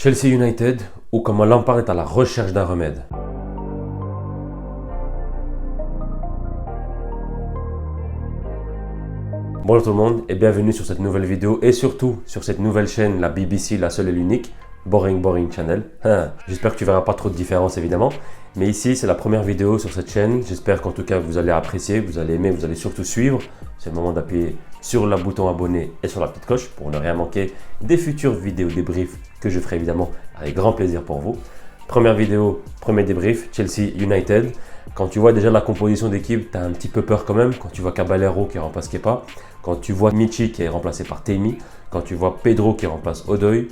Chelsea United ou comment Lampard est à la recherche d'un remède. Bonjour tout le monde et bienvenue sur cette nouvelle vidéo et surtout sur cette nouvelle chaîne, la BBC, la seule et l'unique, Boring Channel. J'espère que tu verras pas trop de différence évidemment, mais ici c'est la première vidéo sur cette chaîne. J'espère qu'en tout cas vous allez apprécier, vous allez aimer, vous allez surtout suivre. C'est le moment d'appuyer sur le bouton abonner et sur la petite cloche pour ne rien manquer des futures vidéos débriefs que je ferai évidemment avec grand plaisir pour vous. Première vidéo, premier débrief, Chelsea United. Quand tu vois déjà la composition d'équipe, tu as un petit peu peur quand même. Quand tu vois Caballero qui remplace Kepa, quand tu vois Michy qui est remplacé par Tammy, quand tu vois Pedro qui remplace Odoi,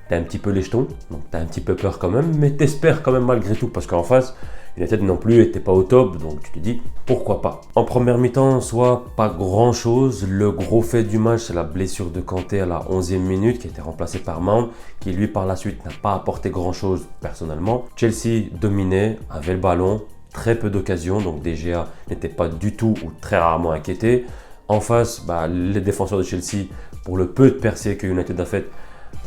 tu as un petit peu les jetons, donc tu as un petit peu peur quand même, mais tu espères quand même malgré tout parce qu'en face, United non plus n'était pas au top, donc tu te dis pourquoi pas. En première mi-temps, soit pas grand chose. Le gros fait du match, c'est la blessure de Kanté à la 11e minute qui a été remplacée par Mount, qui lui par la suite n'a pas apporté grand chose personnellement. Chelsea dominait, avait le ballon, très peu d'occasions, donc DGA n'était pas du tout ou très rarement inquiété. En face, les défenseurs de Chelsea, pour le peu de percées que United a fait,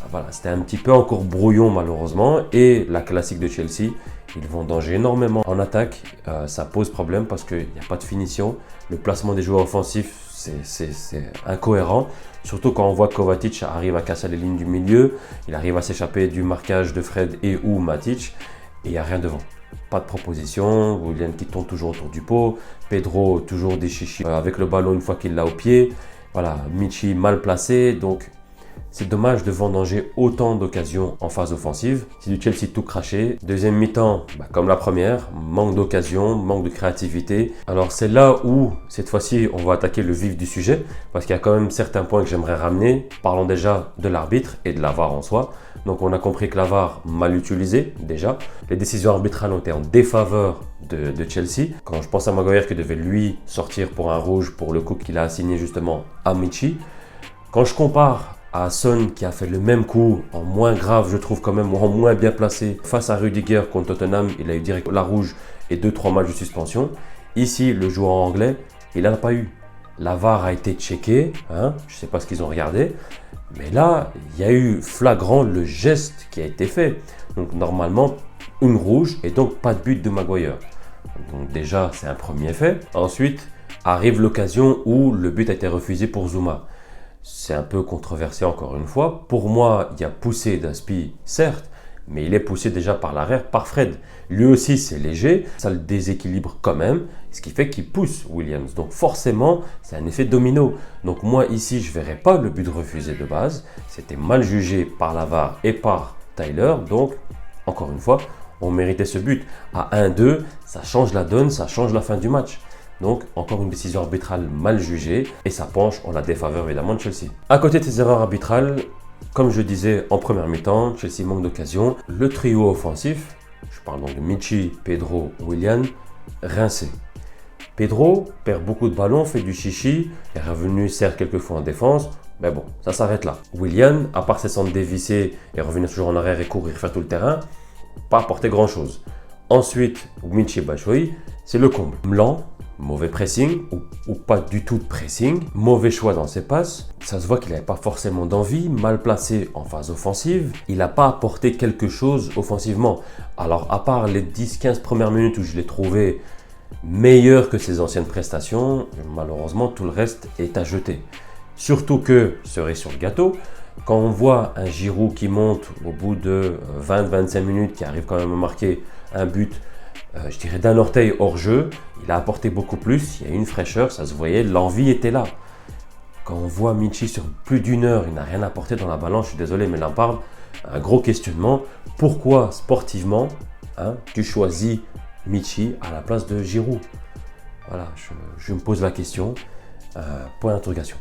voilà, c'était un petit peu encore brouillon malheureusement. Et la classique de Chelsea, ils vont danger énormément en attaque. Ça pose problème parce qu'il n'y a pas de finition. Le placement des joueurs offensifs, c'est incohérent. Surtout quand on voit que Kovacic arrive à casser les lignes du milieu. Il arrive à s'échapper du marquage de Fred et ou Matic. Et il n'y a rien devant. Pas de proposition. Willian qui tourne toujours autour du pot. Pedro toujours des chichis avec le ballon une fois qu'il l'a au pied. Voilà, Michy mal placé. Donc c'est dommage de vendanger autant d'occasions en phase offensive. C'est du Chelsea tout craché. Deuxième mi-temps, comme la première, manque d'occasion, manque de créativité. Alors c'est là où, cette fois-ci, on va attaquer le vif du sujet, parce qu'il y a quand même certains points que j'aimerais ramener. Parlons déjà de l'arbitre et de la VAR en soi. Donc on a compris que la VAR, mal utilisée déjà. Les décisions arbitrales ont été en défaveur de Chelsea. Quand je pense à Maguire qui devait lui sortir pour un rouge pour le coup qu'il a assigné justement à Michy. Quand je compare à Son qui a fait le même coup en moins grave je trouve quand même, ou en moins bien placé face à Rudiger contre Tottenham, il a eu direct la rouge et 2-3 matchs de suspension. Ici le joueur anglais il n'en a pas eu. La VAR a été checkée, je ne sais pas ce qu'ils ont regardé, mais là il y a eu flagrant le geste qui a été fait. Donc normalement une rouge et donc pas de but de Maguire. Donc déjà c'est un premier fait. Ensuite arrive l'occasion où le but a été refusé pour Zouma. C'est un peu controversé encore une fois. Pour moi, il y a poussé d'Aspi, certes, mais il est poussé déjà par l'arrière, par Fred. Lui aussi, c'est léger, ça le déséquilibre quand même, ce qui fait qu'il pousse Williams. Donc forcément, c'est un effet domino. Donc moi, ici, je ne verrai pas le but refusé de base. C'était mal jugé par la VAR et par Tyler. Donc, encore une fois, on méritait ce but. À 1-2, ça change la donne, ça change la fin du match. Donc, encore une décision arbitrale mal jugée et ça penche en la défaveur évidemment de Chelsea. À côté de ces erreurs arbitrales, comme je disais en première mi-temps, Chelsea manque d'occasion. Le trio offensif, je parle donc de Michy, Pedro, Willian, rincé. Pedro perd beaucoup de ballons, fait du chichi, est revenu certes quelques fois en défense, mais bon, ça s'arrête là. Willian, à part ses centres dévissés et revenir toujours en arrière et courir faire tout le terrain, pas apporté grand chose. Ensuite, Michy Batshuayi, c'est le comble. Lent, mauvais pressing ou pas du tout de pressing, mauvais choix dans ses passes. Ça se voit qu'il n'avait pas forcément d'envie, mal placé en phase offensive. Il n'a pas apporté quelque chose offensivement. Alors à part les 10-15 premières minutes où je l'ai trouvé meilleur que ses anciennes prestations, malheureusement tout le reste est à jeter. Surtout que, cerise sur le gâteau, quand on voit un Giroud qui monte au bout de 20-25 minutes, qui arrive quand même à marquer un but, je dirais d'un orteil hors jeu, il a apporté beaucoup plus, il y a eu une fraîcheur, ça se voyait, l'envie était là. Quand on voit Michy sur plus d'une heure, il n'a rien apporté dans la balance, je suis désolé, mais Lampard, un gros questionnement. Pourquoi sportivement, tu choisis Michy à la place de Giroud? Voilà, je me pose la question, point d'interrogation.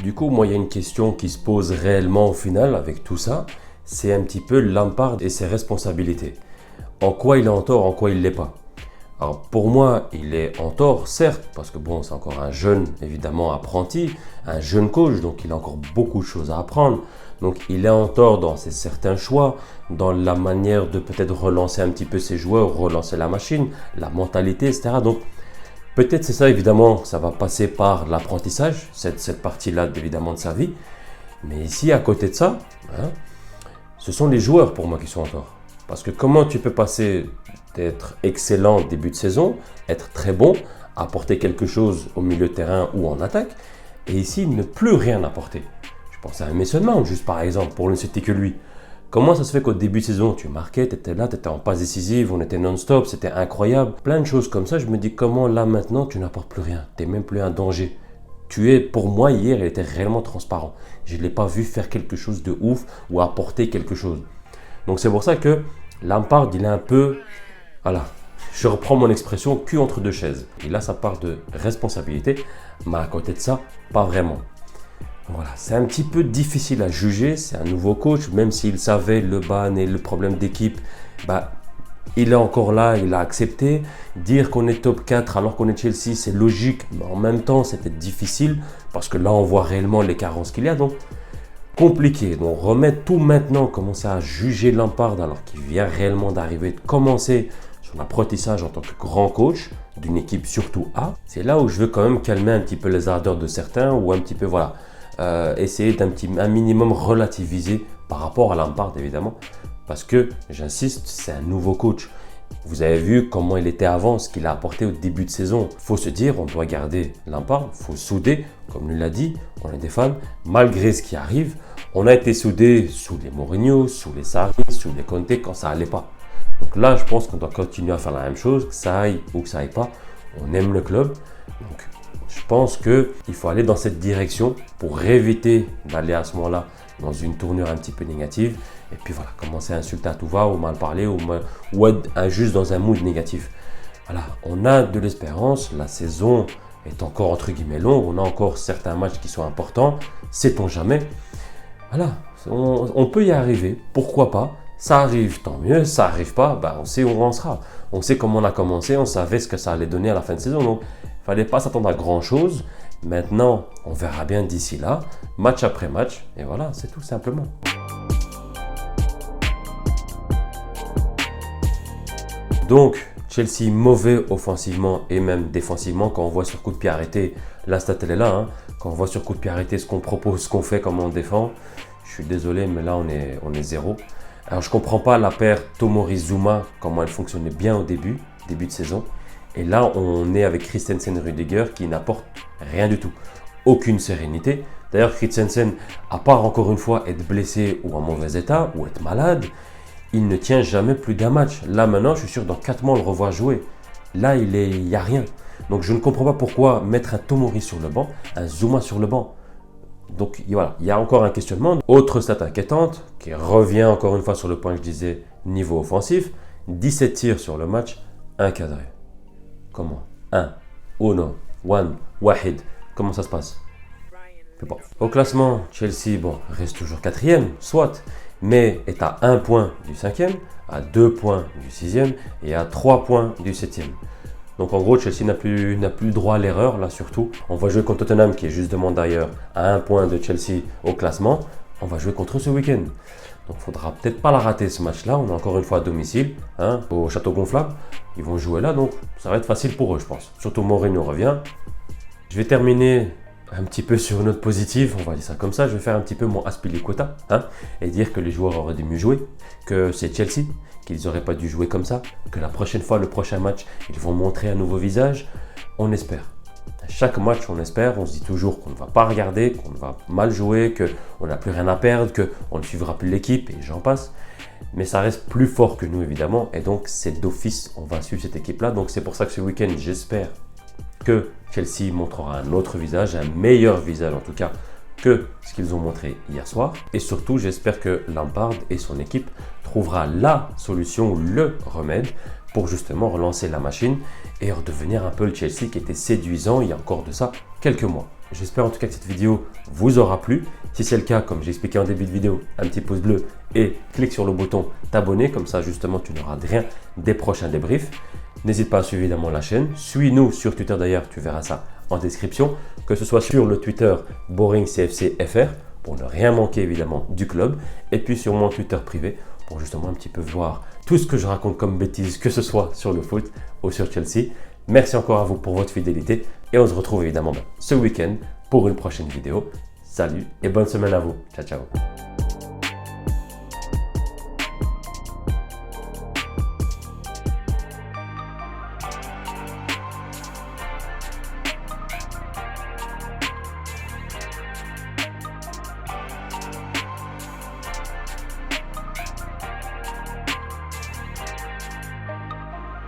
Du coup, moi, il y a une question qui se pose réellement au final avec tout ça. C'est un petit peu Lampard et ses responsabilités. En quoi il est en tort, en quoi il ne l'est pas. Alors pour moi, il est en tort, certes, parce que bon, c'est encore un jeune, évidemment, apprenti, un jeune coach, donc il a encore beaucoup de choses à apprendre. Donc il est en tort dans certains choix, dans la manière de peut-être relancer un petit peu ses joueurs, relancer la machine, la mentalité, etc. Donc Peut-être c'est ça, évidemment, ça va passer par l'apprentissage, cette partie-là évidemment de sa vie. Mais ici, à côté de ça, hein, ce sont les joueurs pour moi qui sont en tort. Parce que comment tu peux passer d'être excellent au début de saison, être très bon, apporter quelque chose au milieu de terrain ou en attaque, et ici ne plus rien apporter. Je pense à un Mason Mount, juste par exemple, pour ne citer que lui. Comment ça se fait qu'au début de saison, tu marquais, tu étais là, tu étais en passe décisive, on était non-stop, c'était incroyable. Plein de choses comme ça, je me dis comment là maintenant tu n'apportes plus rien, tu n'es même plus un danger. Tu es, pour moi hier, il était réellement transparent. Je ne l'ai pas vu faire quelque chose de ouf ou apporter quelque chose. Donc c'est pour ça que Lampard, il est un peu, voilà, je reprends mon expression, cul entre deux chaises. Et là, ça part de responsabilité, mais à côté de ça, pas vraiment. Voilà, c'est un petit peu difficile à juger, c'est un nouveau coach, même s'il savait le ban et le problème d'équipe, il est encore là, il a accepté. Dire qu'on est top 4 alors qu'on est Chelsea, c'est logique, mais en même temps, c'était difficile, parce que là, on voit réellement les carences qu'il y a, donc compliqué. Donc remettre tout maintenant, commencer à juger Lampard alors qu'il vient réellement d'arriver, de commencer son apprentissage en tant que grand coach d'une équipe surtout A, c'est là où je veux quand même calmer un petit peu les ardeurs de certains ou un petit peu, voilà, essayer un minimum relativiser par rapport à Lampard évidemment, parce que j'insiste, c'est un nouveau coach. Vous avez vu comment il était avant, ce qu'il a apporté au début de saison. Il faut se dire, on doit garder Lampard, il faut souder, comme lui l'a dit, on est des fans, malgré ce qui arrive. On a été soudés sous les Mourinho, sous les Sarri, sous les Conte quand ça allait pas. Donc là, je pense qu'on doit continuer à faire la même chose, que ça aille ou que ça aille pas. On aime le club, donc je pense qu'il faut aller dans cette direction pour éviter d'aller à ce moment-là dans une tournure un petit peu négative. Et puis voilà, commencer à insulter à tout va ou mal parler ou être juste dans un mood négatif. Voilà, on a de l'espérance. La saison est encore entre guillemets longue. On a encore certains matchs qui sont importants. Sait-on jamais. Voilà, on peut y arriver. Pourquoi pas? Ça arrive, tant mieux. Ça arrive pas, on sait où on en sera. On sait comment on a commencé. On savait ce que ça allait donner à la fin de saison. Donc, il ne fallait pas s'attendre à grand-chose. Maintenant, on verra bien d'ici là, match après match. Et voilà, c'est tout simplement. Donc, Chelsea mauvais offensivement et même défensivement. Quand on voit sur coup de pied arrêté, la stat elle est là. Quand on voit sur coup de pied arrêté ce qu'on propose, ce qu'on fait, comment on défend, je suis désolé, mais là on est zéro. Alors je ne comprends pas la paire Tomori-Zouma, comment elle fonctionnait bien au début de saison. Et là on est avec Christensen-Rudiger qui n'apporte rien du tout. Aucune sérénité. D'ailleurs Christensen, à part encore une fois être blessé ou en mauvais état ou être malade, il ne tient jamais plus d'un match. Là maintenant, je suis sûr dans 4 mois, on le revoit jouer. Là, il n'y a rien. Donc je ne comprends pas pourquoi mettre un Tomori sur le banc, un Zouma sur le banc. Donc voilà, il y a encore un questionnement. Autre stat inquiétante, qui revient encore une fois sur le point que je disais, niveau offensif, 17 tirs sur le match, 1 cadré. Comment? 1, uno, one, wahid. Comment ça se passe? Bon. Au classement, Chelsea reste toujours 4e, soit, mais est à 1 point du 5e, à 2 points du 6e et à 3 points du 7e. Donc en gros, Chelsea n'a plus le droit à l'erreur, là surtout. On va jouer contre Tottenham, qui est justement d'ailleurs à 1 point de Chelsea au classement. On va jouer contre eux ce week-end. Donc il ne faudra peut-être pas la rater ce match-là. On est encore une fois à domicile, au Château Gonflable. Ils vont jouer là, donc ça va être facile pour eux, je pense. Surtout Mourinho revient. Je vais terminer un petit peu sur une note positive, on va dire ça comme ça. Je vais faire un petit peu mon aspilicueta et dire que les joueurs auraient dû mieux jouer, que c'est Chelsea, qu'ils n'auraient pas dû jouer comme ça, que la prochaine fois, le prochain match, ils vont montrer un nouveau visage. On espère. À chaque match, on espère, on se dit toujours qu'on ne va pas regarder, qu'on va mal jouer, qu'on n'a plus rien à perdre, qu'on ne suivra plus l'équipe et j'en passe. Mais ça reste plus fort que nous évidemment et donc c'est d'office, on va suivre cette équipe-là. Donc c'est pour ça que ce week-end, j'espère que Chelsea montrera un autre visage, un meilleur visage en tout cas que ce qu'ils ont montré hier soir. Et surtout, j'espère que Lampard et son équipe trouvera la solution, le remède pour justement relancer la machine et redevenir un peu le Chelsea qui était séduisant il y a encore de ça quelques mois. J'espère en tout cas que cette vidéo vous aura plu. Si c'est le cas, comme j'ai expliqué en début de vidéo, un petit pouce bleu et clique sur le bouton t'abonner, comme ça justement tu n'auras rien des prochains débriefs. N'hésite pas à suivre évidemment la chaîne. Suis-nous sur Twitter d'ailleurs, tu verras ça en description. Que ce soit sur le Twitter BoringCFCFR pour ne rien manquer évidemment du club. Et puis sur mon Twitter privé pour justement un petit peu voir tout ce que je raconte comme bêtises, que ce soit sur le foot ou sur Chelsea. Merci encore à vous pour votre fidélité et on se retrouve évidemment ce week-end pour une prochaine vidéo. Salut et bonne semaine à vous. Ciao, ciao.